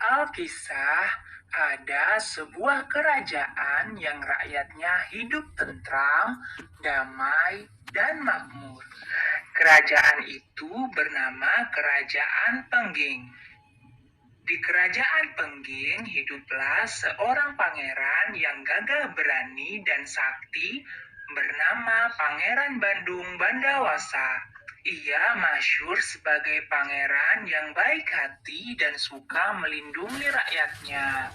Alkisah, ada sebuah kerajaan yang rakyatnya hidup tentram, damai, dan makmur. Kerajaan itu bernama Kerajaan Pengging. Di Kerajaan Pengging hiduplah seorang pangeran yang gagah berani dan sakti bernama Pangeran Bandung Bandawasa. Ia masyhur sebagai pangeran yang baik hati dan suka melindungi rakyatnya.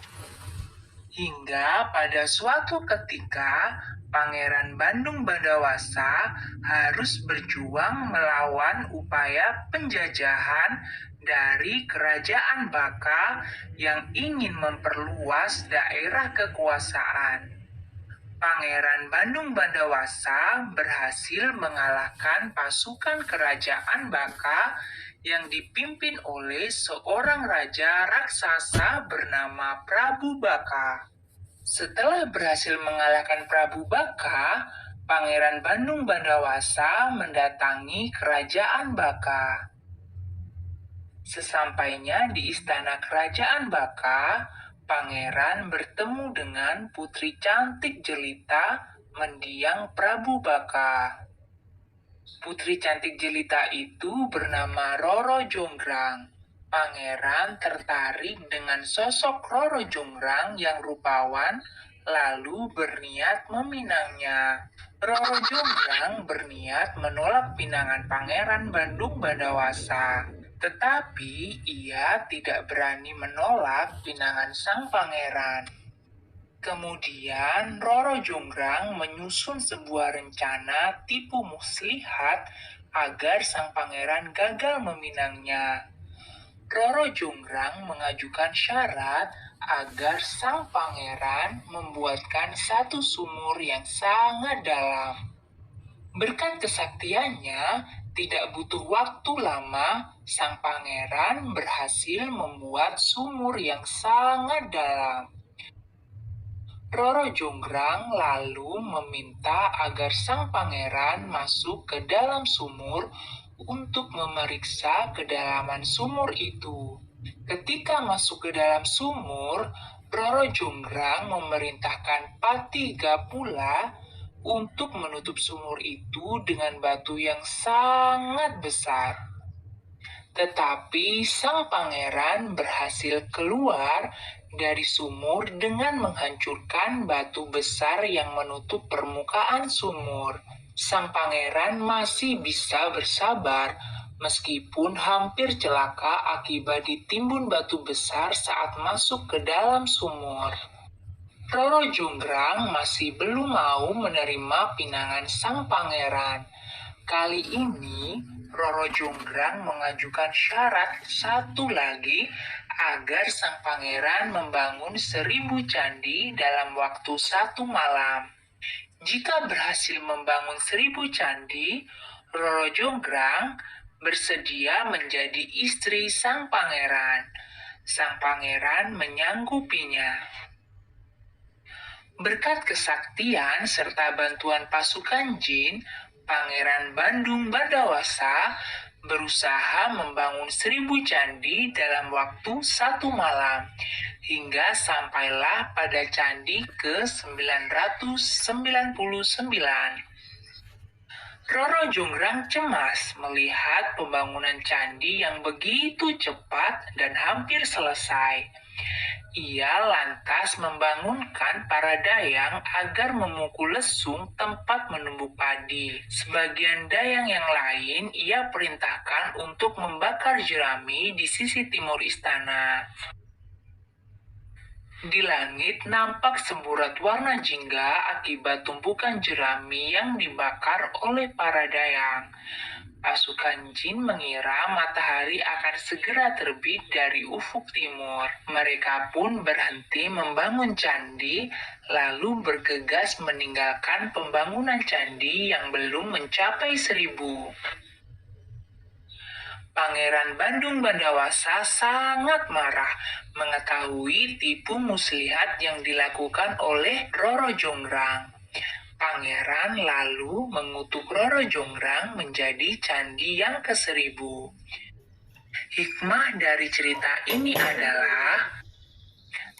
Hingga pada suatu ketika, Pangeran Bandung Bandawasa harus berjuang melawan upaya penjajahan dari Kerajaan Baka yang ingin memperluas daerah kekuasaan. Pangeran Bandung Bandawasa berhasil mengalahkan pasukan Kerajaan Baka yang dipimpin oleh seorang raja raksasa bernama Prabu Baka. Setelah berhasil mengalahkan Prabu Baka, Pangeran Bandung Bandawasa mendatangi Kerajaan Baka. Sesampainya di istana Kerajaan Baka, Pangeran bertemu dengan putri cantik jelita mendiang Prabu Baka. Putri cantik jelita itu bernama Roro Jonggrang. Pangeran tertarik dengan sosok Roro Jonggrang yang rupawan, lalu berniat meminangnya. Roro Jonggrang berniat menolak pinangan Pangeran Bandung Bandawasa. Tetapi ia tidak berani menolak pinangan sang pangeran. Kemudian Roro Jonggrang menyusun sebuah rencana tipu muslihat agar sang pangeran gagal meminangnya. Roro Jonggrang mengajukan syarat agar sang pangeran membuatkan satu sumur yang sangat dalam. Berkat kesaktiannya, tidak butuh waktu lama, sang pangeran berhasil membuat sumur yang sangat dalam. Roro Jonggrang lalu meminta agar sang pangeran masuk ke dalam sumur untuk memeriksa kedalaman sumur itu. Ketika masuk ke dalam sumur, Roro Jonggrang memerintahkan Pati Gapula untuk menutup sumur itu dengan batu yang sangat besar. Tetapi sang pangeran berhasil keluar dari sumur dengan menghancurkan batu besar yang menutup permukaan sumur. Sang pangeran masih bisa bersabar meskipun hampir celaka akibat ditimbun batu besar saat masuk ke dalam sumur. Roro Jonggrang masih belum mau menerima pinangan sang pangeran. Kali ini, Roro Jonggrang mengajukan syarat satu lagi agar sang pangeran membangun 1000 candi dalam waktu 1 malam. Jika berhasil membangun 1000 candi, Roro Jonggrang bersedia menjadi istri sang pangeran. Sang pangeran menyanggupinya. Berkat kesaktian serta bantuan pasukan jin, Pangeran Bandung Bandawasa berusaha membangun 1000 candi dalam waktu 1 malam, hingga sampailah pada candi ke-999. Roro Jonggrang cemas melihat pembangunan candi yang begitu cepat dan hampir selesai. Ia lantas membangunkan para dayang agar memukul lesung tempat menumbuk padi. Sebagian dayang yang lain ia perintahkan untuk membakar jerami di sisi timur istana. Di langit nampak semburat warna jingga akibat tumpukan jerami yang dibakar oleh para dayang. Pasukan jin mengira matahari akan segera terbit dari ufuk timur. Mereka pun berhenti membangun candi, lalu bergegas meninggalkan pembangunan candi yang belum mencapai 1000. Pangeran Bandung Bandawasa sangat marah mengetahui tipu muslihat yang dilakukan oleh Roro Jonggrang. Pangeran lalu mengutuk Roro Jonggrang menjadi candi yang ke-1000. Hikmah dari cerita ini adalah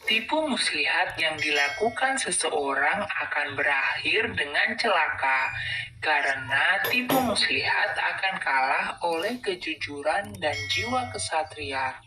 Tipu muslihat yang dilakukan seseorang akan berakhir dengan celaka, karena tipu muslihat akan kalah oleh kejujuran dan jiwa kesatria.